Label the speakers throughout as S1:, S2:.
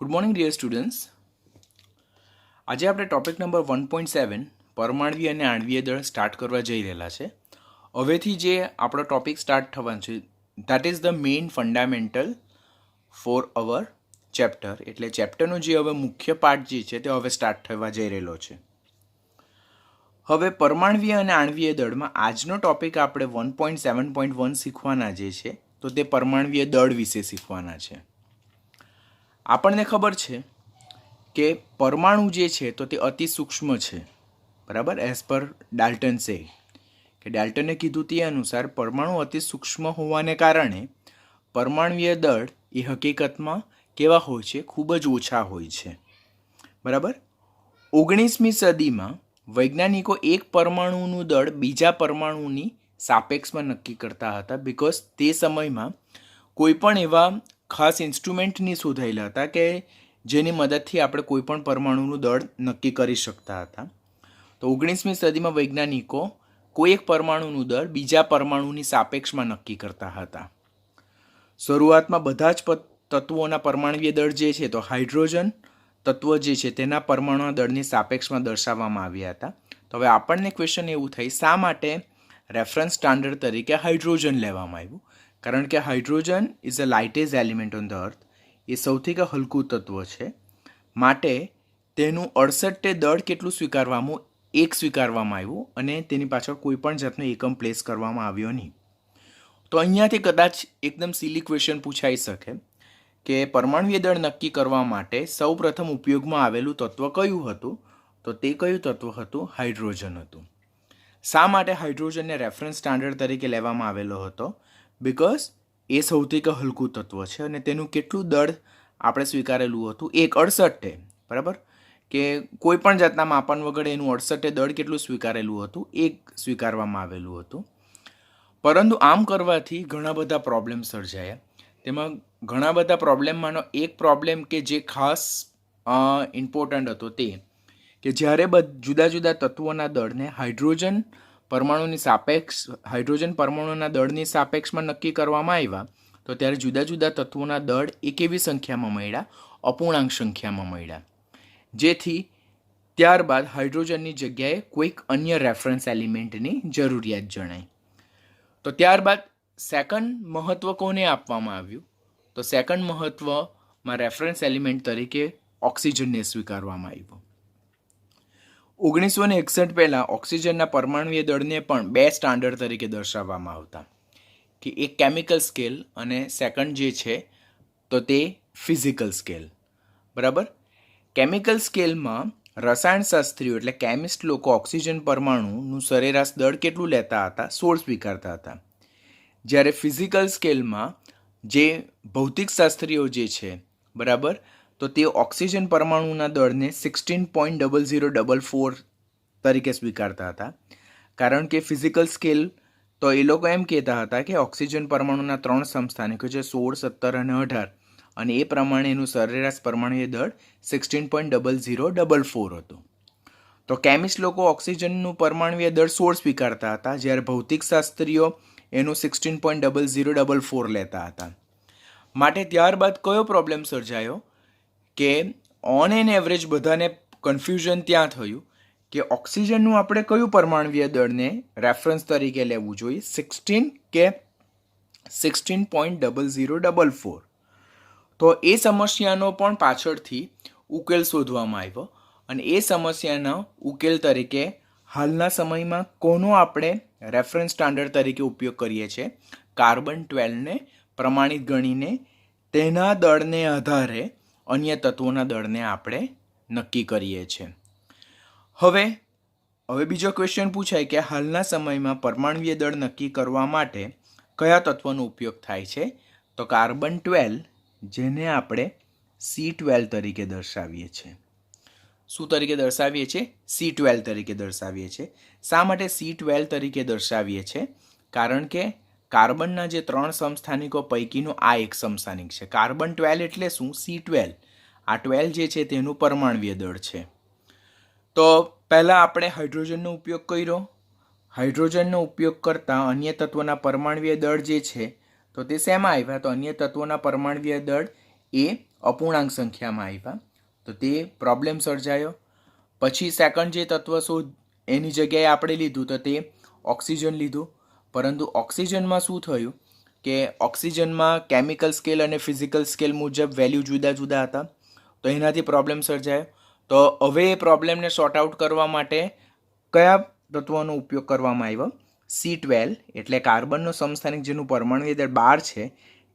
S1: Good morning dear students. આજે આપણે topic number 1.7 પરમાણ્વીય અને આણ્વીય દળ સ્ટાર્ટ કરવા જઈ રહેલા છે. હવેથી જે આપણો ટોપિક સ્ટાર્ટ થવાનો છે that is the main fundamental for our chapter. એટલે ચેપ્ટરનો જે હવે મુખ્ય પાર્ટ જે છે તે હવે સ્ટાર્ટ થવા જઈ રહેલો છે. હવે પરમાણ્વીય અને આણ્વીય દળમાં આજનો ટોપિક આપણે 1.7.1 શીખવાના જે છે તો તે પરમાણ્વીય દળ વિશે શીખવાના છે. આપણને ખબર છે કે પરમાણુ જે છે તો તે અતિ સૂક્ષ્મ છે, બરાબર. એઝ પર ડાલ્ટન સે કે ડાલ્ટને કીધું તે અનુસાર પરમાણુ અતિ સૂક્ષ્મ હોવાને કારણે પરમાણ્વીય દળ એ હકીકતમાં કેવા હોય છે? ખૂબ જ ઓછા હોય છે, બરાબર. 19મી સદીમાં વૈજ્ઞાનિકો એક પરમાણુનું દળ બીજા પરમાણુની સાપેક્ષમાં નક્કી કરતા હતા, બિકોઝ તે સમયમાં કોઈ પણ એવા ખાસ ઇન્સ્ટ્રુમેન્ટની શોધાયેલા હતા કે જેની મદદથી આપણે કોઈ પણ પરમાણુનું દળ નક્કી કરી શકતા હતા. તો 19મી સદીમાં વૈજ્ઞાનિકો કોઈ એક પરમાણુનું દળ બીજા પરમાણુની સાપેક્ષમાં નક્કી કરતા હતા. શરૂઆતમાં બધા જ તત્વોના પરમાણ્વીય દળ જે છે તો હાઇડ્રોજન તત્વ જે છે તેના પરમાણુ દળની સાપેક્ષમાં દર્શાવવામાં આવ્યા હતા. તો હવે આપણને ક્વેશ્ચન એવું થઈ, શા માટે રેફરન્સ સ્ટાન્ડર્ડ તરીકે હાઇડ્રોજન લેવામાં આવ્યું? કારણ કે hydrogen is a lightest element on the earth. એ સૌથી હલકું તત્વ છે, માટે તેનું 68 દળ કેટલું સ્વીકારવામાં? 1 સ્વીકારવામાં આવ્યું અને તેની પાછળ કોઈ પણ જાતનો એકમ પ્લેસ કરવામાં આવ્યો નહીં. તો અહીંયાથી કદાચ એકદમ સિલી ક્વેશ્ચન પૂછાઈ શકે કે પરમાણ્વીય દળ નક્કી કરવા માટે સૌ પ્રથમ ઉપયોગમાં આવેલું તત્વ કયું હતું? તો તે કયું તત્વ હતું? હાઇડ્રોજન હતું. શા માટે હાઇડ્રોજનને રેફરન્સ સ્ટાન્ડર્ડ તરીકે લેવામાં આવેલો હતો? બિકોઝ એ સૌથી હલકું તત્વ છે અને તેનું કેટલું દળ આપણે સ્વીકારેલું હતું? 68, બરાબર. કે કોઈ પણ જાતના માપન વગર એનું 68 દળ કેટલું સ્વીકારેલું હતું? 1 સ્વીકારવામાં આવેલું હતું. પરંતુ આમ કરવાથી ઘણા બધા પ્રોબ્લેમ સર્જાયા. તેમાં ઘણા બધા પ્રોબ્લેમમાંનો એક પ્રોબ્લેમ કે જે ખાસ ઇમ્પોર્ટન્ટ હતો તે કે જ્યારે જુદા જુદા તત્વોના દળને હાઇડ્રોજન પરમાણુના દળની સાપેક્ષમાં નક્કી કરવામાં આવ્યા તો ત્યારે જુદા જુદા તત્વોના દળ એક એવી સંખ્યામાં મળ્યા, અપૂર્ણાંક સંખ્યામાં મળ્યા, જેથી ત્યારબાદ હાઇડ્રોજનની જગ્યાએ કોઈક અન્ય રેફરન્સ એલિમેન્ટની જરૂરિયાત જણાય. તો ત્યારબાદ સેકન્ડ મહત્વ કોને આપવામાં આવ્યું? તો સેકન્ડ મહત્વમાં રેફરન્સ એલિમેન્ટ તરીકે ઓક્સિજનને સ્વીકારવામાં આવ્યું. 1961 પહેલાં ઓક્સિજનના પરમાણ્વીય દળને પણ 2 સ્ટાન્ડર્ડ તરીકે દર્શાવવામાં આવતા, કે એક કેમિકલ સ્કેલ અને સેકન્ડ જે છે તો તે ફિઝિકલ સ્કેલ, બરાબર. કેમિકલ સ્કેલમાં રસાયણશાસ્ત્રીઓ એટલે કેમિસ્ટ લોકો ઓક્સિજન પરમાણુનું સરેરાશ દળ કેટલું લેતા હતા? 16 સ્વીકારતા હતા. જ્યારે ફિઝિકલ સ્કેલમાં જે ભૌતિકશાસ્ત્રીઓ જે છે, બરાબર, તો તે ઓક્સિજન પરમાણુના દળને 16.0044 તરીકે સ્વીકારતા હતા. કારણ કે ફિઝિકલ સ્કેલ તો એ લોકો એમ કહેતા હતા કે ઓક્સિજન પરમાણુના 3 સમસ્થાનિકો છે, 16, 17 અને 18, અને એ પ્રમાણે એનું સરેરાશ પરમાણુય દળ 16.0044 હતું. તો કેમિસ્ટ લોકો ઓક્સિજનનું પરમાણુય દળ 16 સ્વીકારતા હતા, જ્યારે ભૌતિકશાસ્ત્રીઓ એનું 16.0044 લેતા હતા. માટે ત્યારબાદ કયો પ્રોબ્લેમ સર્જાયો કે ઓન એન એવરેજ બધાને કન્ફ્યુઝન ત્યાં થયું કે ઓક્સિજનનું આપણે કયું પરમાણુય દળને રેફરન્સ તરીકે લેવું જોઈએ, 16 કે 16.0044? તો એ સમસ્યાનો પણ પાછળથી ઉકેલ શોધવામાં આવ્યો અને એ સમસ્યાનો ઉકેલ તરીકે હાલના સમયમાં કોનો આપણે રેફરન્સ સ્ટાન્ડર્ડ તરીકે ઉપયોગ કરીએ છીએ? કાર્બન 12ને પ્રમાણિત ગણીને તેના દળને આધારે અન્ય તત્વોના દળને આપણે નક્કી કરીએ છીએ. હવે બીજો ક્વેશ્ચન પૂછાય કે હાલના સમયમાં પરમાણ્વીય દળ નક્કી કરવા માટે કયા તત્વનો ઉપયોગ થાય છે? તો કાર્બન 12, જેને આપણે C12 તરીકે દર્શાવીએ છીએ. શું તરીકે દર્શાવીએ છીએ? C12 તરીકે દર્શાવીએ છીએ. શા માટે C12 તરીકે દર્શાવીએ છીએ? કારણ કે કાર્બનના જે 3 સમસ્થાનિકો પૈકીનું આ એક સમસ્થાનિક છે. કાર્બન 12 એટલે શું? C12. આ 12 જે છે તેનું પરમાણ્વીય દળ છે. તો પહેલાં આપણે હાઇડ્રોજનનો ઉપયોગ કર્યો. હાઇડ્રોજનનો ઉપયોગ કરતાં અન્ય તત્વોના પરમાણ્વીય દળ જે છે તો તે શેમાં આવ્યા? તો અન્ય તત્વોના પરમાણ્વીય દળ એ અપૂર્ણાંક સંખ્યામાં આવ્યા તો તે પ્રોબ્લેમ સર્જાયો. પછી સેકન્ડ જે તત્વ શોધ એની જગ્યાએ આપણે લીધું તો તે ઓક્સિજન લીધું. પરંતુ ઓક્સિજનમાં શું થયું કે ઓક્સિજનમાં કેમિકલ સ્કેલ અને ફિઝિકલ સ્કેલ મુજબ વેલ્યુ જુદા જુદા હતા, તો એનાથી પ્રોબ્લેમ સર્જાયો. તો હવે એ પ્રોબ્લેમને સોર્ટ આઉટ કરવા માટે કયા તત્વોનો ઉપયોગ કરવામાં આવ્યો? C12 એટલે કાર્બનનો સમસ્થાનિક જેનું પરમાણુ દળ 12 છે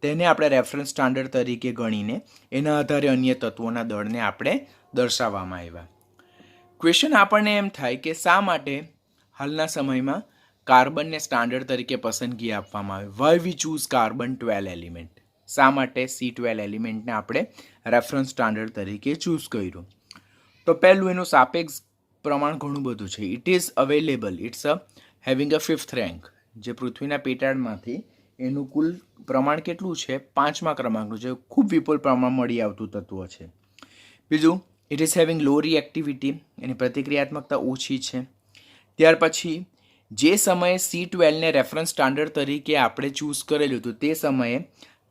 S1: તેને આપણે રેફરન્સ સ્ટાન્ડર્ડ તરીકે ગણીને એના આધારે અન્ય તત્વોના દળને આપણે દર્શાવવામાં આવ્યા. ક્વેશ્ચન આપણને એમ થાય કે શા માટે હાલના સમયમાં કાર્બનને સ્ટાન્ડર્ડ તરીકે પસંદગી આપવામાં આવે? Why we choose carbon 12 element? શા માટે C12 એલિમેન્ટને આપણે રેફરન્સ સ્ટાન્ડર્ડ તરીકે ચૂઝ કર્યું? તો પહેલું એનું સાપેક્ષ પ્રમાણ ઘણું બધું છે. It is available, it's having a 5th rank. જે પૃથ્વીના પેટાળમાંથી એનું કુલ પ્રમાણ કેટલું છે? 5મા ક્રમાંકનું છે. ખૂબ વિપુલ પ્રમાણ મળી આવતું તત્વ છે. બીજું, it is having low reactivity, એની પ્રતિક્રિયાત્મકતા ઓછી છે. ત્યાર પછી જે સમયે C12ને રેફરન્સ સ્ટાન્ડર્ડ તરીકે આપણે ચૂઝ કરેલું હતું તે સમયે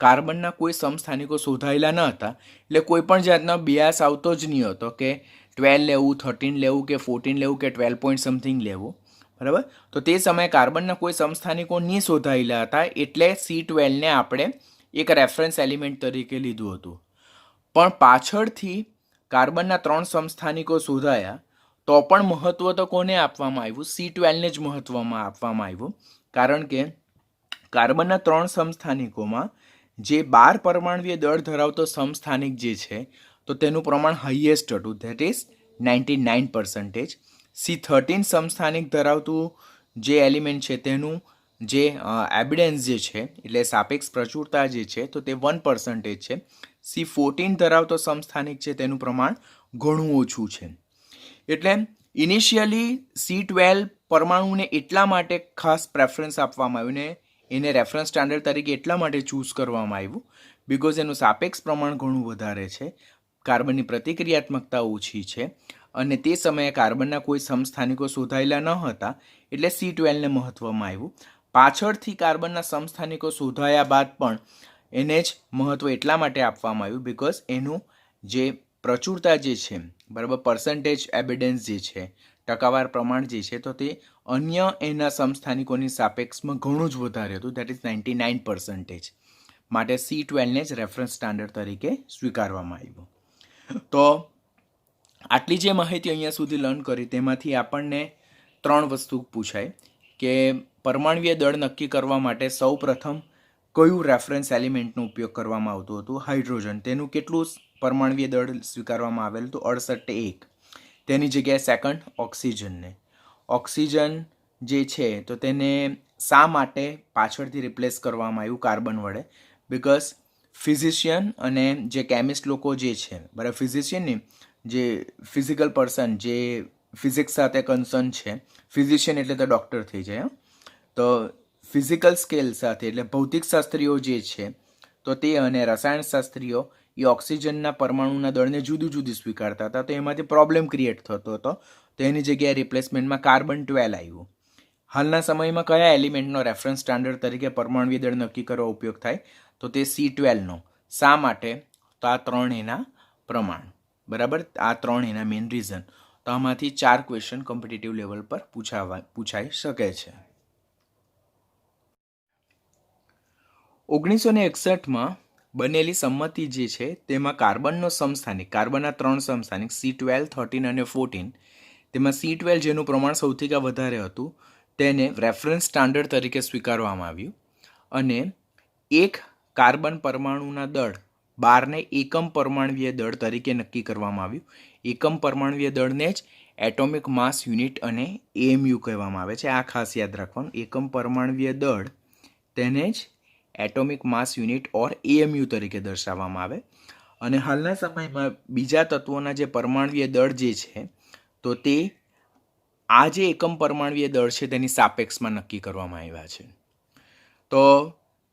S1: કાર્બનના કોઈ સમસ્થાનિકો શોધાયેલા ન હતા, એટલે કોઈ પણ જાતનો બિયાસ આવતો જ નહીં હતો કે 12 લેવું, 13 લેવું કે 14 લેવું કે 12 પોઈન્ટ સમથિંગ લેવું. બરાબર? તો તે સમયે કાર્બનના કોઈ સમસ્થાનિકો નહીં શોધાયેલા હતા, એટલે C12ને આપણે એક રેફરન્સ એલિમેન્ટ તરીકે લીધું હતું. પણ પાછળથી કાર્બનના 3 સમસ્થાનિકો શોધાયા તો પણ મહત્વ તો કોને આપવામાં આવ્યું? C12ને જ મહત્વમાં આપવામાં આવ્યું. કારણ કે કાર્બનના 3 સમસ્થાનિકોમાં જે 12 પરમાણુય દળ ધરાવતો સમસ્થાનિક જે છે તો તેનું પ્રમાણ હાઈએસ્ટ હતું, ધેટ ઇઝ 99%. C13 સમસ્થાનિક ધરાવતું જે એલિમેન્ટ છે તેનું જે એબિડન્સ જે છે એટલે સાપેક્ષ પ્રચુરતા જે છે તો તે 1% છે. C14 ધરાવતો સમસ્થાનિક છે તેનું પ્રમાણ ઘણું ઓછું છે. એટલે ઇનિશિયલી C12 પરમાણુને એટલા માટે ખાસ પ્રેફરન્સ આપવામાં આવ્યું ને એને રેફરન્સ સ્ટાન્ડર્ડ તરીકે એટલા માટે ચૂઝ કરવામાં આવ્યું બિકોઝ એનું સાપેક્ષ પ્રમાણ ઘણું વધારે છે, કાર્બનની પ્રતિક્રિયાત્મકતા ઓછી છે અને તે સમયે કાર્બનના કોઈ સમસ્થાનિકો શોધાયેલા ન હતા, એટલે C12ને મહત્વમાં આવ્યું. પાછળથી કાર્બનના સમસ્થાનિકો શોધાયા બાદ પણ એને જ મહત્વ એટલા માટે આપવામાં આવ્યું બિકોઝ એનું જે પ્રચુરતા જે છે, બરાબર, પર્સન્ટેજ એવિડન્સ જે છે, ટકાવાર પ્રમાણ જે છે તો તે અન્ય એના સમસ્થાનિકોની સાપેક્ષમાં ઘણું જ વધારે હતું, દેટ ઇઝ 99%. માટે C12ને જ રેફરન્સ સ્ટાન્ડર્ડ તરીકે સ્વીકારવામાં આવ્યું. તો આટલી જે માહિતી અહીંયા સુધી લર્ન કરી તેમાંથી આપણને 3 વસ્તુ પૂછાય કે પરમાણુય દળ નક્કી કરવા માટે સૌ પ્રથમ કયું રેફરન્સ એલિમેન્ટનો ઉપયોગ કરવામાં આવતું હતું? હાઇડ્રોજન. તેનું કેટલું પરમાણુય દળ સ્વીકારવામાં આવેલું તો 68. તેની જગ્યાએ સેકન્ડ ઓક્સિજનને. ઓક્સિજન જે છે તો તેને શા માટે પાછળથી રિપ્લેસ કરવામાં આવ્યું કાર્બન વડે? બિકોઝ ફિઝિશિયન અને જે કેમિસ્ટ લોકો જે છે, બરાબર, ફિઝિશિયનની જે ફિઝિકલ પર્સન જે ફિઝિક્સ સાથે કન્સર્ન છે, ફિઝિશિયન એટલે તો ડૉક્ટર થઈ જાય, તો ફિઝિકલ સ્કેલ સાથે એટલે ભૌતિકશાસ્ત્રીઓ જે છે તો તે અને રસાયણશાસ્ત્રીઓ એ ઓક્સિજનના પરમાણુના દળને જુદું જુદું સ્વીકારતા હતા, તો એમાંથી પ્રોબ્લેમ ક્રિએટ થતો હતો. તો એની જગ્યાએ રિપ્લેસમેન્ટમાં કાર્બન 12 આવ્યું. હાલના સમયમાં કયા એલિમેન્ટનો રેફરન્સ સ્ટાન્ડર્ડ તરીકે પરમાણુય દળ નક્કી કરવા ઉપયોગ થાય તો તે C12નો. શા માટે? તો આ 3 એના પ્રમાણ, બરાબર, આ 3 એના મેઇન રીઝન. તો આમાંથી 4 ક્વેશ્ચન કોમ્પિટિટિવ લેવલ પર પૂછાઈ શકે છે. 1961માં બનેલી સંમતિ જે છે તેમાં કાર્બનનો સમસ્થાનિક, કાર્બનના 3 સમસ્થાનિક C12, 13 અને 14, તેમાં C12 જેનું પ્રમાણ સૌથી વધારે હતું તેને રેફરન્સ સ્ટાન્ડર્ડ તરીકે સ્વીકારવામાં આવ્યું અને એક કાર્બન પરમાણુના દળ 12ને એકમ પરમાણુય દળ તરીકે નક્કી કરવામાં આવ્યું. એકમ પરમાણુય દળને જ એટોમિક માસ યુનિટ અને AMU કહેવામાં આવે છે. આ ખાસ યાદ રાખવાનું, એકમ પરમાણુય દળ તેને જ એટોમિક માસ યુનિટ ઓર AMU તરીકે દર્શાવવામાં આવે. અને હાલના સમયમાં બીજા તત્વોના જે પરમાણુય દળ જે છે તો તે આ જે એકમ પરમાણુય દળ છે તેની સાપેક્ષમાં નક્કી કરવામાં આવ્યા છે. તો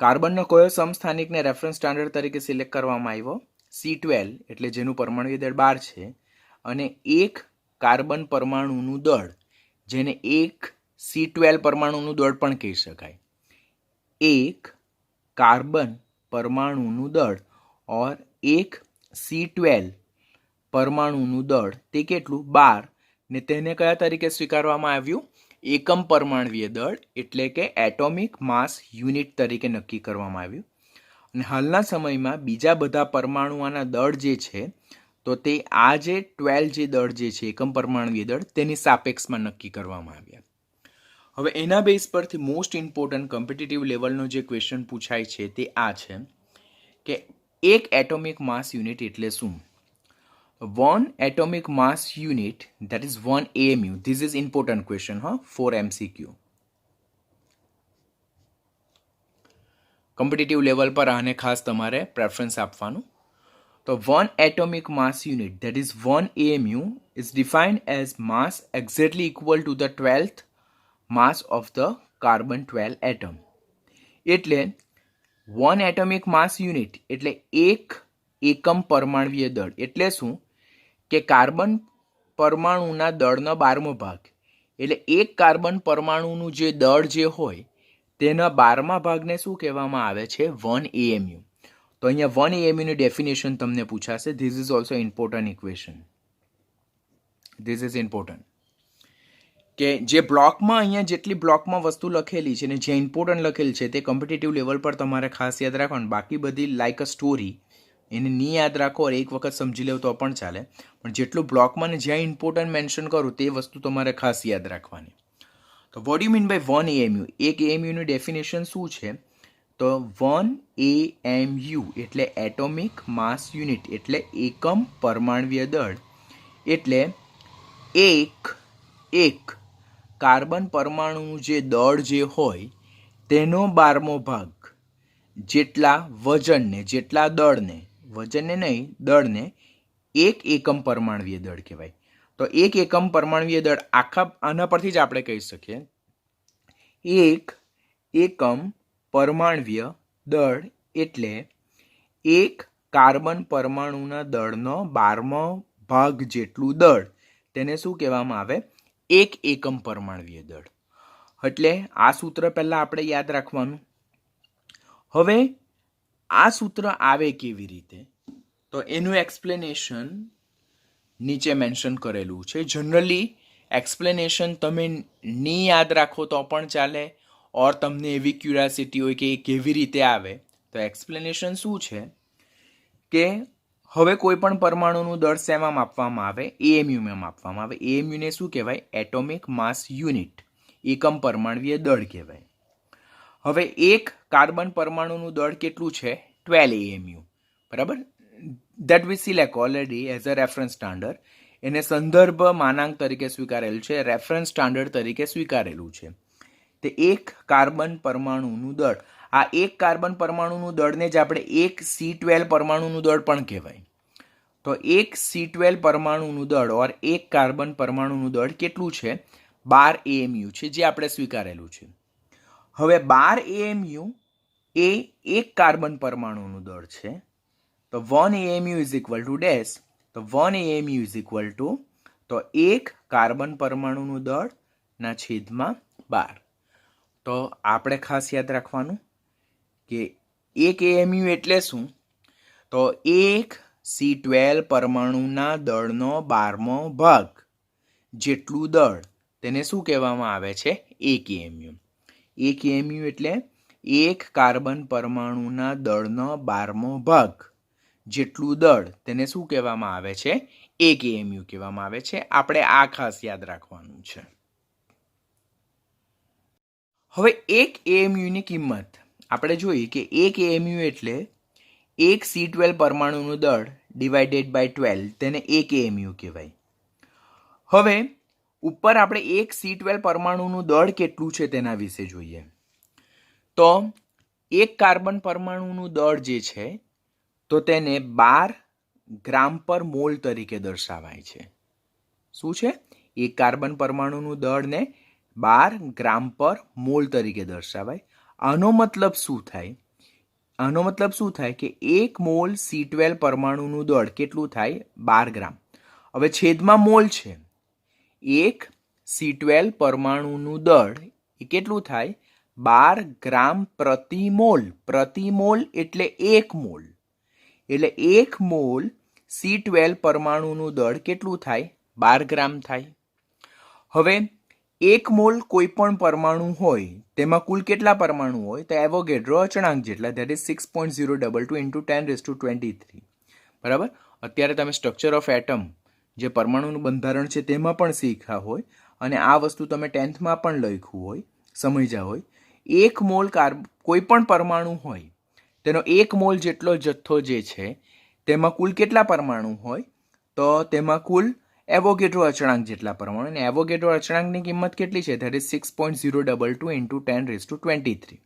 S1: કાર્બનનો કયો સમસ્થાનિકને રેફરન્સ સ્ટાન્ડર્ડ તરીકે સિલેક્ટ કરવામાં આવ્યો? C12 એટલે જેનું પરમાણુય દળ 12 છે અને એક કાર્બન પરમાણુનું દળ જેને એક C12 પરમાણુનું દળ પણ કહી શકાય. એક કાર્બન પરમાણુનું દળ ઓર એક C12 પરમાણુનું દળ તે કેટલું 12, ને તેને કયા તરીકે સ્વીકારવામાં આવ્યું? એકમ પરમાણવીય દળ એટલે કે એટોમિક માસ યુનિટ તરીકે નક્કી કરવામાં આવ્યું. અને હાલના સમયમાં બીજા બધા પરમાણુઓના દળ જે છે તો તે આ જે 12 જે દળ જે છે એકમ પરમાણવીય દળ તેની સાપેક્ષમાં નક્કી કરવામાં આવ્યા. હવે એના બેઝ પરથી મોસ્ટ ઇમ્પોર્ટન્ટ કોમ્પિટિટિવ લેવલનો જે ક્વેશ્ચન પૂછાય છે તે આ છે કે એક એટોમિક માસ યુનિટ એટલે શું? One atomic mass unit, that is 1 AMU. This is important question for MCQ. Competitive level પર આને ખાસ તમારે પ્રેફરન્સ આપવાનું. તો 1 atomic mass unit, that is 1 AMU, is defined as mass exactly equal to the 12th mass of the carbon 12 atom. એટલે 1 atomic mass unit એટલે એક એકમ પરમાણવીય દળ એટલે શું કે કાર્બન પરમાણુના દળનો 12મો ભાગ એટલે એક કાર્બન પરમાણુનું જે દળ જે હોય તેના 12મા ભાગને શું કહેવામાં આવે છે? 1 AMU. તો અહીંયા 1 AMU ની ડેફિનેશન તમને પૂછાશે. This is also important equation. This is important કે જે બ્લોકમાં અહીંયા જેટલી બ્લોકમાં વસ્તુ લખેલી છે ને જે ઇમ્પોર્ટન્ટ લખેલ છે તે કોમ્પિટિટિવ લેવલ પર તમારે ખાસ યાદ રાખવાનું. બાકી બધી લાઈક અ સ્ટોરી એને નહીં યાદ રાખો और એક વખત સમજી લેવું તો પણ ચાલે, પણ જેટલું બ્લોકમાં ને જ્યાં ઇમ્પોર્ટન્ટ મેન્શન કરું તે વસ્તુ તમારે ખાસ યાદ રાખવાની. તો what you mean by 1 AMU? એક AMUની ડેફિનેશન શું છે? તો 1 AMU એટલે એટોમિક માસ યુનિટ એટલે એકમ પરમાણવીય દળ એટલે એક કાર્બન પરમાણુનું જે દળ જે હોય તેનો 12મો ભાગ જેટલા વજનને જેટલા દળને વજનને નહીં દળને એક એકમ પરમાણવીય દળ કહેવાય. તો એક એકમ પરમાણવીય દળ આખા આના પરથી જ આપણે કહી શકીએ એક એકમ પરમાણવીય દળ એટલે એક કાર્બન પરમાણુના દળનો 12મો ભાગ જેટલું દળ તેને શું કહેવામાં આવે? એક એકમ પરમાણવીય દળ. એટલે આ સૂત્ર પહેલાં આપણે યાદ રાખવાનું. હવે આ સૂત્ર આવે કેવી રીતે? તો એનું એક્સપ્લેનેશન નીચે મેન્શન કરેલું છે. જનરલી એક્સપ્લેનેશન તમે નહીં યાદ રાખો તો પણ ચાલે, ઓર તમને એવી ક્યુરિયોસિટી હોય કે એ કેવી રીતે આવે. તો એક્સપ્લેનેશન શું છે કે હવે કોઈ પણ પરમાણુનું દળ શેમાં માપવામાં આવે? AMUમાં માપવામાં આવે. AMUને શું કહેવાય? એટોમિક માસ યુનિટ એકમ પરમાણવીય દળ કહેવાય. હવે એક કાર્બન પરમાણુનું દળ કેટલું છે? 12 AMU. બરાબર? That we select already as a reference standard. એને સંદર્ભ માનાંક તરીકે સ્વીકારેલું છે, રેફરન્સ સ્ટાન્ડર્ડ તરીકે સ્વીકારેલું છે. તે એક કાર્બન પરમાણુનું દળ, આ એક કાર્બન પરમાણુનું દળને જ આપણે એક C12 પરમાણુનું દળ પણ કહેવાય. તો એક C12 પરમાણુનું દળ ઓર એક કાર્બન પરમાણુનું દળ કેટલું છે? 12 AMU છે, જે આપણે સ્વીકારેલું છે. હવે 12 AMU એ એક કાર્બન પરમાણુનું દળ છે. તો 1 AMU is equal to dash. તો 1 AMU ઇઝ ઇક્વલ ટુ તો એક કાર્બન પરમાણુનું દળ ના છેદમાં 12. તો આપણે ખાસ યાદ રાખવાનું કે એક AMU એટલે શું? તો એક C12 પરમાણુના દળનો 12મો ભાગ જેટલું દળ તેને શું કહેવામાં આવે છે? એક AMU. એક AMU એટલે એક કાર્બન પરમાણુના દળનો 12મો ભાગ જેટલું દળ તેને શું કહેવામાં આવે છે? એક AMU કહેવામાં આવે છે. આપણે આ ખાસ યાદ રાખવાનું છે. હવે એક AMUની કિંમત આપણે જોઈએ કે એક AMU એટલે એક C12 પરમાણુનું દળ ડિવાઇડેડ બાય 12 તેને એક AMU કહેવાય. હવે ઉપર આપણે એક C12 પરમાણુનું દળ કેટલું છે તેના વિશે જોઈએ. તો એક કાર્બન પરમાણુનું દળ જે છે તો તેને 12 ગ્રામ પર મોલ તરીકે દર્શાવાય છે. શું છે? એક કાર્બન પરમાણુનું દળને 12 ગ્રામ પર મોલ તરીકે દર્શાવાય. આનો મતલબ શું થાય? આનો મતલબ શું થાય કે એક મોલ C12 પરમાણુનું દળ કેટલું થાય? 12 ગ્રામ. હવે છેદમાં મોલ છે. એક C12 પરમાણુનું દળ એ કેટલું થાય? 12 ગ્રામ પ્રતિ મોલ. પ્રતિ મોલ એટલે એક મોલ. એટલે એક મોલ C12 પરમાણુનું દળ કેટલું થાય? 12 ગ્રામ થાય. હવે 1 મોલ કોઈ પણ પરમાણુ હોય તેમાં કુલ કેટલા પરમાણુ હોય? તો એવોગેડ્રો અચળાંક જેટલા, ધેટ ઇઝ 6.022 into 10⁻23. બરાબર. અત્યારે તમે સ્ટ્રક્ચર ઓફ એટમ જે પરમાણુનું બંધારણ છે તેમાં પણ શીખ્યા હોય અને આ વસ્તુ તમે 10th પણ લખ્યું હોય, સમજ્યા હોય. 1 મોલ કોઈ પણ પરમાણુ હોય તેનો 1 મોલ જેટલો જથ્થો જે છે તેમાં કુલ કેટલા પરમાણુ હોય? તો તેમાં કુલ એવોગેડ્રો અચળાંક જેટલા પરમાણુ, અને એવોગેડ્રો અચળાંકની કિંમત કેટલી છે? That is 6.022 into 10⁻23.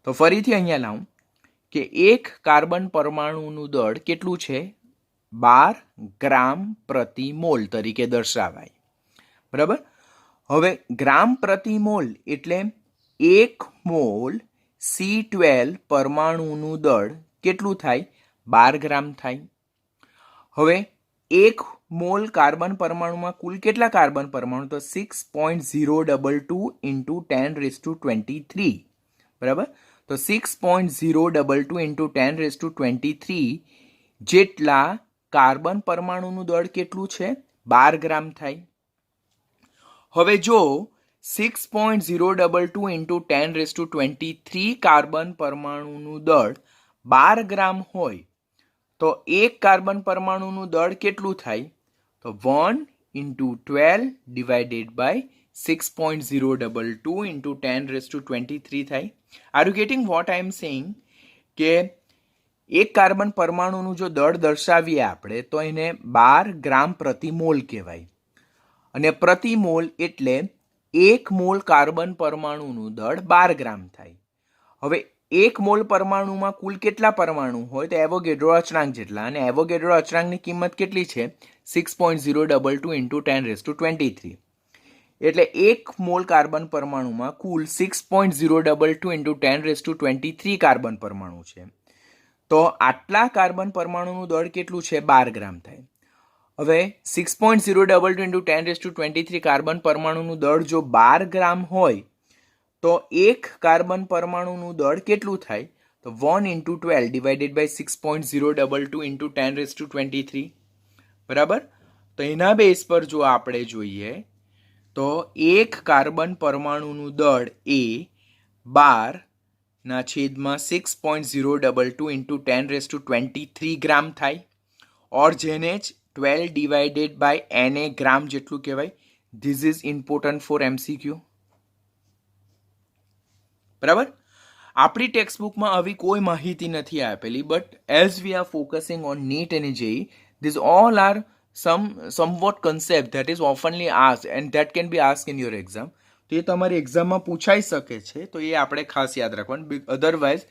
S1: તો ફરીથી અહીંયા લાવું કે એક કાર્બન પરમાણુનું દળ કેટલું છે? 12 ગ્રામ પ્રતિ મોલ તરીકે દર્શાવાય. બરાબર. હવે ગ્રામ પ્રતિ મોલ એટલે 1 મોલ C12 પરમાણુનું દળ કેટલું થાય? 12 ગ્રામ થાય. હવે 1 મોલ કાર્બન પરમાણુમાં કુલ કેટલા કાર્બન પરમાણુ? તો 6.022 into 10⁻23. બરાબર. તો 6.022 into 10⁻23 જેટલા કાર્બન પરમાણુનું દળ કેટલું છે? 12 ગ્રામ થાય. હવે જો 6.022 into 10⁻23 કાર્બન પરમાણુનું દળ 12 ગ્રામ હોય તો એક કાર્બન પરમાણુનું દળ કેટલું થાય? તો 1 into 12 divided by 6.022 into 10⁻23 થાય. Are you getting what I am saying? કે એક કાર્બન પરમાણુનું જો દળ દર્શાવીએ આપણે તો એને 12 ગ્રામ પ્રતિ મોલ કહેવાય, અને પ્રતિ મોલ એટલે 1 મોલ કાર્બન પરમાણુનું દળ 12 ગ્રામ થાય. હવે 1 મોલ પરમાણુમાં કુલ કેટલા પરમાણુ હોય? તો એવોગેડ્રો અચળાંક જેટલા, અને એવોગેડ્રો અચળાંકની કિંમત કેટલી છે? 6.022 into 10⁻23. એટલે 1 મોલ કાર્બન પરમાણુમાં કુલ 6.022 into 10⁻23 કાર્બન પરમાણુ છે. તો આટલા કાર્બન પરમાણુનું દળ કેટલું છે? 12 ગ્રામ થાય. હવે 6.022 into 10⁻23 કાર્બન પરમાણુનું દળ જો 12 ગ્રામ હોય તો એક કાર્બન પરમાણુનું દળ કેટલું થાય? તો 1 into 12 divided by 6.022 into 10⁻23. બરાબર. તો એના બેઝ પર જો આપણે જોઈએ તો એક કાર્બન પરમાણુનું દળ એ 12 ના છેદમાં 6.022 into 10⁻23 ગ્રામ થાય, ઓર જેને જ 12 divided by Na ગ્રામ જેટલું કહેવાય. This is important for MCQ. બરાબર. આપણી ટેક્સ્ટબુકમાં આવી કોઈ માહિતી નથી આપેલી, but as we are focusing on NEET and JEE, these all are somewhat concept that is oftenly asked and that can be asked in your exam. તો એ તમારી એક્ઝામમાં પૂછાઈ શકે છે, તો એ આપણે ખાસ યાદ રાખવાનું. Otherwise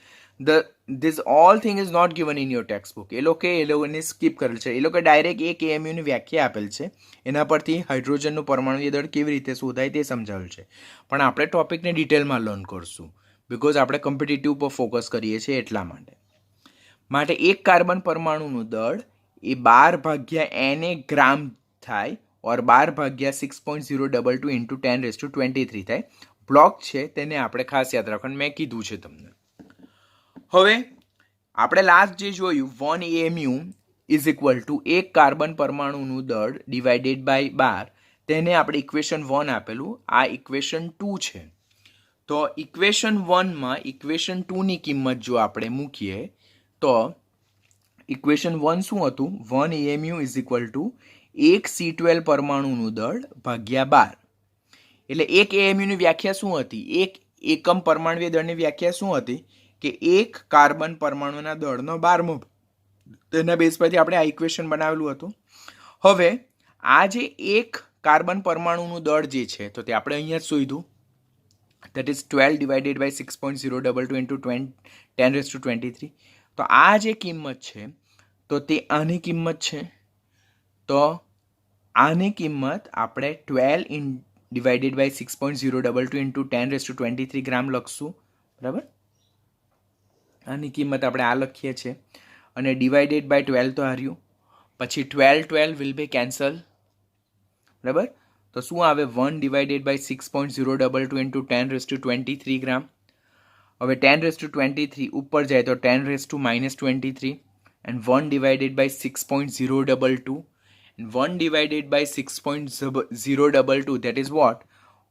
S1: this all thing is not given in your textbook. એ લોકોને સ્કીપ કરેલ છે. એ લોકો ડાયરેક્ટ એક AMUની વ્યાખ્યા આપેલ છે, એના પરથી હાઇડ્રોજનનું પરમાણુય દળ કેવી રીતે શોધાય તે સમજાવેલ છે. પણ આપણે ટોપિકને ડિટેલમાં લર્ન કરશું, બિકોઝ આપણે કોમ્પિટિટિવ પર ફોકસ કરીએ છીએ એટલા માટે એક કાર્બન પરમાણુનું દળ એ 12 ભાગ્યા Na ગ્રામ થાય, ઓર 12 ભાગ્યા 6.022 into 10⁻23 થાય. બ્લોક છે તેને આપણે ખાસ યાદ રાખવાનું, મેં કીધું છે તમને. હવે આપણે લાસ્ટ જે જોયું 1 AMU ઇઝ ઇક્વલ ટુ એક કાર્બન પરમાણુનું દળ ડિવાઇડેડ બાય 12, તેને આપણે ઇક્વેશન 1 આપેલું, આ ઇક્વેશન 2 છે. તો ઇક્વેશન 1માં ઇક્વેશન 2ની કિંમત જો આપણે મૂકીએ તો ઇક્વેશન 1 શું હતું? 1 AMU ઇઝ ઇક્વલ ટુ એક C12 પરમાણુનું દળ ભાગ્યા 12. એટલે એક AMUની વ્યાખ્યા શું હતી? એક એકમ પરમાણુય દળની વ્યાખ્યા શું હતી? કે એક કાર્બન પરમાણુના દળનો 12મો. તેના બેઝ પરથી આપણે આ ઇક્વેશન બનાવેલું હતું. હવે આ જે એક કાર્બન પરમાણુનું દળ જે છે તો તે આપણે અહીંયા જ શોધ્યું, that is 12 divided by 6.022 into 10⁻23. તો આ જે કિંમત છે તો તે આની કિંમત છે. તો આની કિંમત આપણે 12 divided by 6.022 into 10⁻23 ગ્રામ લખશું. બરાબર. આની કિંમત આપણે આ લખીએ છીએ, અને ડિવાઇડેડ બાય 12 તો હાર્યું, પછી 12 વિલ બી કેન્સલ. બરાબર. તો શું આવે? 1 divided by 6.022 into 10⁻23 ગ્રામ. હવે 10⁻23 ઉપર જાય તો 10⁻−23, and 1 divided by 6.022, and 1 divided by 6.022, that is what?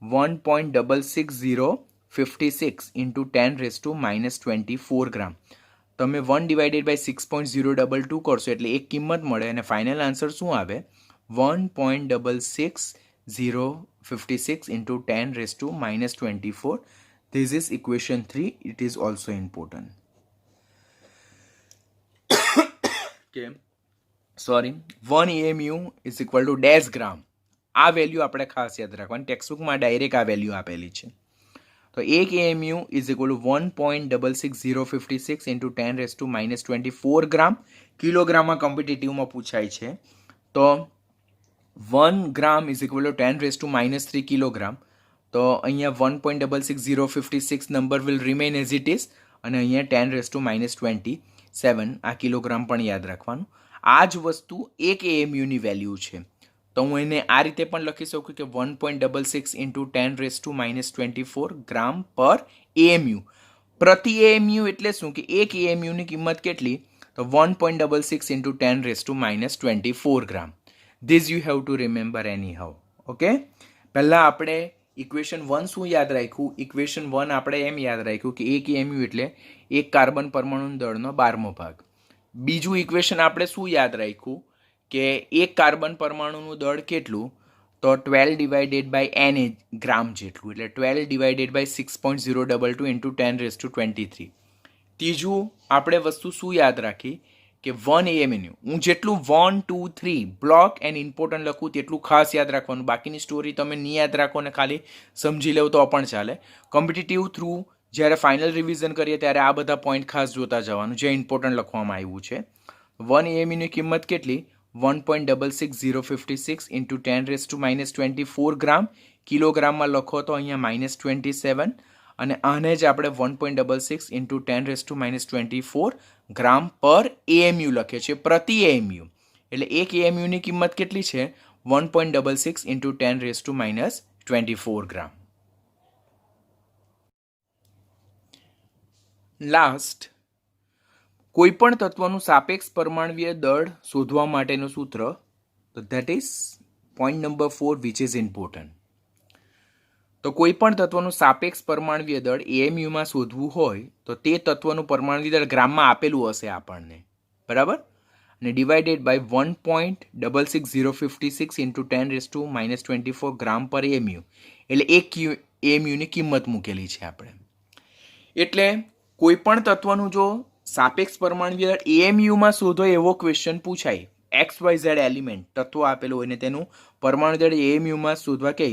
S1: 1.66056 into 10 raised to minus 24 ગ્રામ. તમે 1 ડિવાઇડેડ બાય 6.022 કરશો એટલે એક કિંમત મળે અને ફાઇનલ આન્સર શું આવે? 1.66056 into 10 raised to minus 24. This is equation 3. It is also important. Okay. Sorry. 1 AMU is equal to dash gram. આ વેલ્યુ આપણે ખાસ યાદ રાખવાની. ટેક્સ્ટબુકમાં ડાયરેક્ટ આ વેલ્યુ આપેલી છે. તો 1 AMU is equal to 1.66056 into 10 raised to minus 24 ગ્રામ. કિલોગ્રામમાં કોમ્પિટિટિવમાં પૂછાય છે. તો 1 ગ્રામ is equal to 10 raised to minus 3 kilogram. તો અહીંયા 1.66056 number will remain as it is અને અહીંયા 10 raised to minus 27 આ કિલોગ્રામ પણ યાદ રાખવાનું. આ જ વસ્તુ 1 AMU ની વેલ્યુ છે. તો હું એને આ રીતે પણ લખી શકું કે 1.66 into 10 raised to minus 24 ગ્રામ પર AMU. પ્રતિ AMU એટલે શું કે એક AMU ની કિંમત કેટલી? તો 1.66 into 10 raised to minus 24 gram. This you have to remember anyhow. Okay? પહેલા આપણે ઇક્વેશન 1 શું યાદ રાખ્યું? ઇક્વેશન 1 આપણે એમ યાદ રાખ્યું કે એક AMU એટલે એક કાર્બન પરમાણુ દળનો 12મો ભાગ. બીજું ઇક્વેશન આપણે શું યાદ રાખ્યું કે એક કાર્બન પરમાણુનું દળ કેટલું? તો 12 ડિવાઇડેડ બાય n ગ્રામ જેટલું, એટલે 12 divided by 6.022 into 10 raise to 23. ત્રીજું આપણે વસ્તુ શું યાદ રાખી કે 1 AMU. હું જેટલું 1, 2, 3 બ્લોક એન્ડ ઇમ્પોર્ટન્ટ લખું તેટલું ખાસ યાદ રાખવાનું. બાકીની સ્ટોરી તમે નહીં યાદ રાખો ને ખાલી સમજી લેવું તો પણ ચાલે. કોમ્પિટિટિવ થ્રુ જ્યારે ફાઇનલ રિવિઝન કરીએ ત્યારે આ બધા પોઈન્ટ ખાસ જોતા જવાનું જે ઇમ્પોર્ટન્ટ લખવામાં આવ્યું છે. 1 AMU ની કિંમત કેટલી? 1.66056 into 10 raised to minus 24 ગ્રામ. કિલોગ્રામમાં લખો તો અહીંયા minus 27 અને આને જ આપણે 1.66 into 10 raised to minus 24 ગ્રામ પર AMU લખે છે પ્રતિ AMU. એટલે એક AMU ની કિંમત કેટલી છે? 1.66 into 10 raised to minus 24 gram. Last, કોઈપણ તત્વનું સાપેક્ષ પરમાણ્વીય દળ શોધવા માટેનું સૂત્ર, તો that is point number 4 which is important. તો કોઈપણ તત્વનું સાપેક્ષ પરમાણ્વીય દળ AMUમાં શોધવું હોય તો તે તત્વનું પરમાણ્વીય દળ ગ્રામમાં આપેલું હશે આપણને, બરાબર? અને divided by 1.66056 into 10 raise to minus 24 ગ્રામ પર AMU. એટલે એક AMU ની કિંમત મૂકેલી છે આપણે. એટલે કોઈપણ તત્વનું જો સાપેક્ષ પરમાણ્વીય દળ AMUમાં શોધો એવો ક્વેશ્ચન પૂછાય, XYZ એલિમેન્ટ તત્વ આપેલું હોય ને તેનું પરમાણુ દળ AMUમાં શોધવા કહે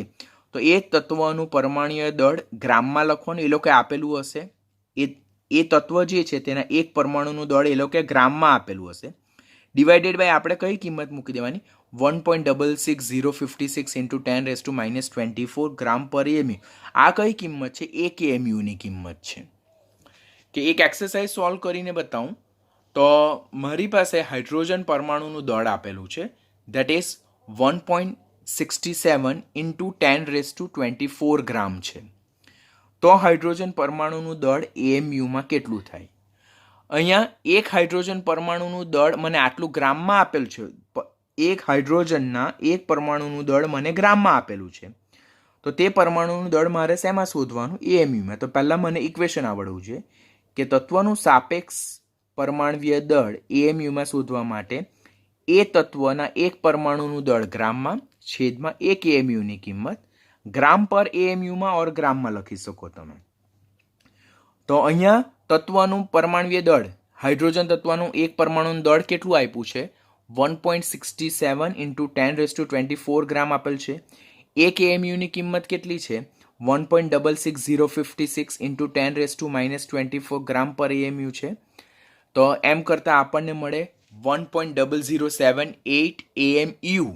S1: તો એ તત્વનું પરમાણ્વીય દળ ગ્રામમાં લખવાનું. એ લોકો આપેલું હશે, એ તત્વ જે છે તેના એક પરમાણુનું દળ એ લોકો ગ્રામમાં આપેલું હશે. ડિવાઇડેડ બાય આપણે કઈ કિંમત મૂકી દેવાની? 1.66056 ઇન્ટુ 10 રેઝ ટુ minus 24 ગ્રામ પર AMU. આ કઈ કિંમત છે? એક AMU ની કિંમત છે. કે એક એક્સરસાઇઝ સોલ્વ કરીને બતાવું તો મારી પાસે હાઇડ્રોજન પરમાણુનું દળ આપેલું છે, that is 1.67 into 10 raise to 24 ગ્રામ છે. તો હાઇડ્રોજન પરમાણુનું દળ AMUમાં કેટલું થાય? અહીંયા એક હાઇડ્રોજન પરમાણુનું દળ મને આટલું ગ્રામમાં આપેલું છે. એક હાઇડ્રોજનના એક પરમાણુનું દળ મને ગ્રામમાં આપેલું છે. તો તે પરમાણુનું દળ મારે શેમાં શોધવાનું? AMUમાં. તો પહેલાં મને ઇક્વેશન આવડવું છે કે તત્વનું સાપેક્ષ પરમાણ્વીય દળ AMUમાં શોધવા માટે એ તત્વના એક પરમાણુનું દળ ગ્રામમાં છેદમાં એક AMU ની કિંમત ગ્રામ પર AMUમાં ઓર ગ્રામમાં લખી શકો તમે. તો અહીંયા તત્વનું પરમાણ્વીય દળ, હાઇડ્રોજન તત્વનું એક પરમાણુનું દળ કેટલું આપ્યું છે? 1.67 ઇન્ટુ 10 રેઝ ટુ 24 ગ્રામ આપેલ છે. એક AMU ની કિંમત કેટલી છે? 1.66056 ઇન્ટુ 10 રેઝ ટુ minus 24 ગ્રામ પર AMU છે. તો એમ કરતાં આપણને મળે 1.0078 AMU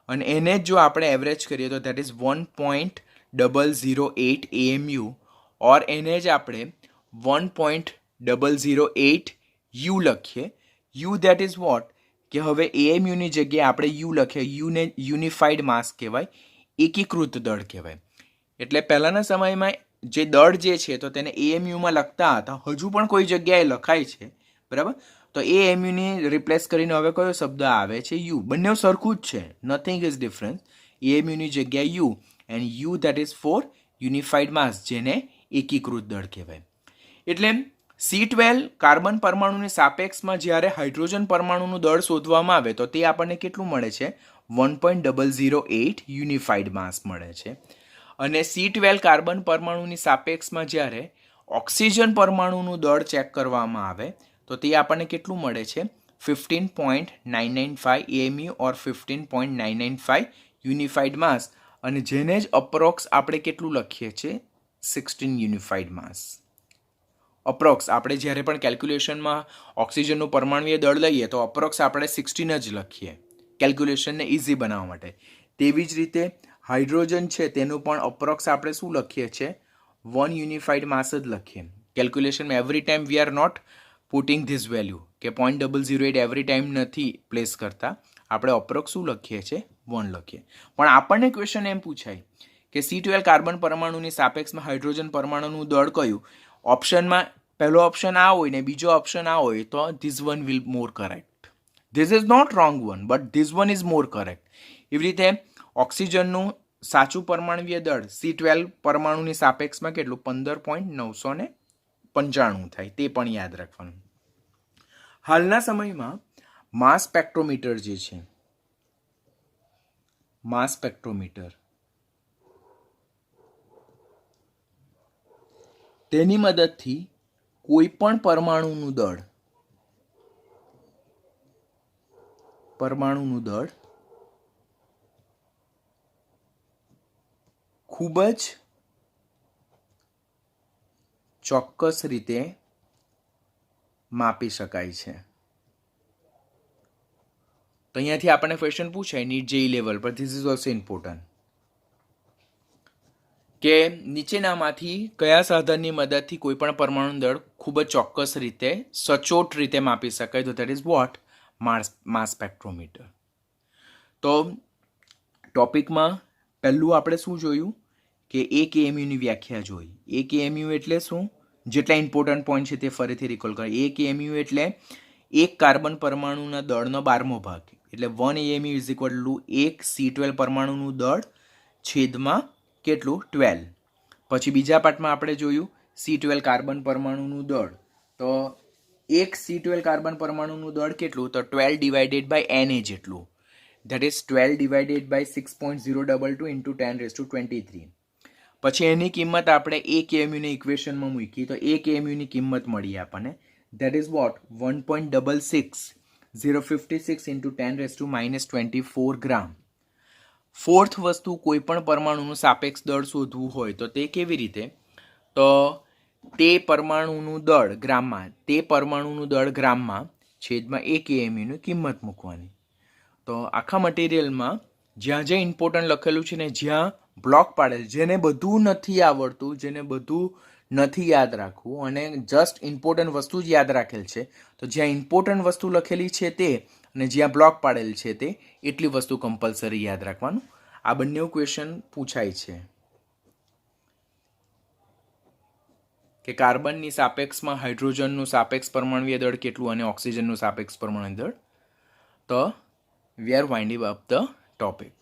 S1: અને એને જ જો આપણે એવરેજ કરીએ તો ધેટ ઇઝ 1.008 AMU ઓર એને જ આપણે 1.008 U લખીએ. U ધેટ ઇઝ વોટ કે હવે AMU ની જગ્યાએ આપણે U લખીએ. યુને યુનિફાઈડ માસ કહેવાય, એકીકૃત દળ કહેવાય. એટલે પહેલાંના સમયમાં જે દળ જે છે તો તેને AMUમાં લખતા હતા, હજુ પણ કોઈ જગ્યાએ લખાય છે, બરાબર? તો એ એમ્યુને રિપ્લેસ કરીને હવે કયો શબ્દ આવે છે? યુ. બંને સરખું જ છે, નથિંગ ઇઝ ડિફરન્સ. એ એમ્યુની જગ્યાએ U, and U that is for unified mass, જેને એકીકૃત દળ કહેવાય. એટલે C12 કાર્બન પરમાણુની સાપેક્ષમાં જ્યારે હાઇડ્રોજન પરમાણુનું દળ શોધવામાં આવે તો તે આપણને કેટલું મળે છે? 1.008 યુનિફાઈડ માસ મળે છે. અને C12 કાર્બન પરમાણુની સાપેક્ષમાં જ્યારે ઓક્સિજન પરમાણુનું દળ ચેક કરવામાં આવે તો તે આપણને કેટલું મળે છે? 15.995 AMU ઓર 15.995 યુનિફાઈડ માસ, અને જેને જ અપ્રોક્સ આપણે કેટલું લખીએ છીએ? 16 યુનિફાઈડ માસ. અપ્રોક્સ આપણે જ્યારે પણ કેલ્ક્યુલેશનમાં ઓક્સિજનનું પરમાણુય દળ લઈએ તો અપ્રોક્સ આપણે 16 જ લખીએ કેલ્ક્યુલેશનને ઇઝી બનાવવા માટે. તેવી જ રીતે હાઇડ્રોજન છે તેનું પણ અપ્રોક્સ આપણે શું લખીએ છીએ? 1 યુનિફાઈડ માસ જ લખીએ. કેલ્ક્યુલેશનમાં every time we are not putting this value કે 0.008 એવરી ટાઈમ નથી પ્લેસ કરતા. આપણે અપ્રોક્સ શું લખીએ છીએ? 1 લખીએ. પણ આપણને ક્વેશ્ચન એમ પૂછાય કે C12 કાર્બન પરમાણુની સાપેક્ષમાં હાઇડ્રોજન પરમાણુનું દળ કયું? ઓપ્શનમાં પહેલો ઓપ્શન આ હોય ને બીજો ઓપ્શન આ હોય તો this one will more correct. This is not wrong one, but this one is more correct. એવી રીતે ઓક્સિજનનું સાચું પરમાણુય દળ C12 પરમાણુની સાપેક્ષમાં કેટલું? 15.995 થાય, તે પણ યાદ રાખવાનું. હાલના સમયમાં માસ સ્પેક્ટ્રોમીટર જે છે, માસ સ્પેક્ટ્રોમીટર, તેની મદદથી કોઈ પણ પરમાણુનું દળ ખૂબ જ ચોક્કસ રીતે માપી શકાય છે. તો અહીંયાથી આપણને ક્વેશ્ચન પૂછાય નીટ જેઈ લેવલ પર, ધીસ ઇઝ ઓલ્સો ઇમ્પોર્ટન્ટ, કે નીચેનામાંથી કયા સાધનની મદદથી કોઈ પણ પરમાણુ દળ ખૂબ જ ચોક્કસ રીતે સચોટ રીતે માપી શકાય? તો that is what? Mass spectrometer. તો ટોપિકમાં પહેલું આપણે શું જોયું કે એક એએમયુની વ્યાખ્યા જોઈ. એક એએમયુ એટલે શું? જેટલા ઇમ્પોર્ટન્ટ પોઈન્ટ છે તે ફરીથી રિકોલ કરો. એક એએમયુ એટલે એક કાર્બન પરમાણુના દળનો 12મો ભાગ, એટલે 1 AMU ઇઝ ઇક્વલ ટુ એક C12 પરમાણુનું દળ છેદમાં કેટલું? 12. પછી બીજા પાર્ટમાં આપણે જોયું C12 કાર્બન પરમાણુનું દળ. તો એક C12 કાર્બન પરમાણુનું દળ કેટલું? તો 12 ડિવાઇડેડ બાય Na જેટલું, that is 12 divided by 6.022 into 10⁻23. પછી એની કિંમત આપણે એક એએમયુની ઇક્વેશનમાં મૂકી તો એક એએમયુની કિંમત મળી આપણને, that is what? 1.66056 into 10⁻24 gram. Fourth વસ્તુ, કોઈ પણ પરમાણુનું સાપેક્ષ દળ શોધવું હોય તો તે કેવી રીતે? તો તે પરમાણુનું દળ ગ્રામમાં છેદમાં એક એએમયુની કિંમત મૂકવાની. તો આખા મટીરિયલમાં જ્યાં જ્યાં ઇમ્પોર્ટન્ટ લખેલું છે ને જ્યાં બ્લોક પાડેલ, જેને બધું નથી આવડતું, જેને બધું નથી યાદ રાખવું અને જસ્ટ ઇમ્પોર્ટન્ટ વસ્તુ જ યાદ રાખેલ છે, તો જ્યાં ઇમ્પોર્ટન્ટ વસ્તુ લખેલી છે તે અને જ્યાં બ્લોક પાડેલ છે તે એટલી વસ્તુ કમ્પલસરી યાદ રાખવાનું. આ બંને ક્વેશ્ચન પૂછાય છે કે કાર્બનની સાપેક્ષમાં હાઇડ્રોજનનું સાપેક્ષ પરમાણુય દળ કેટલું અને ઓક્સિજનનું સાપેક્ષ પરમાણુય દળ. તો we are winding up the topic.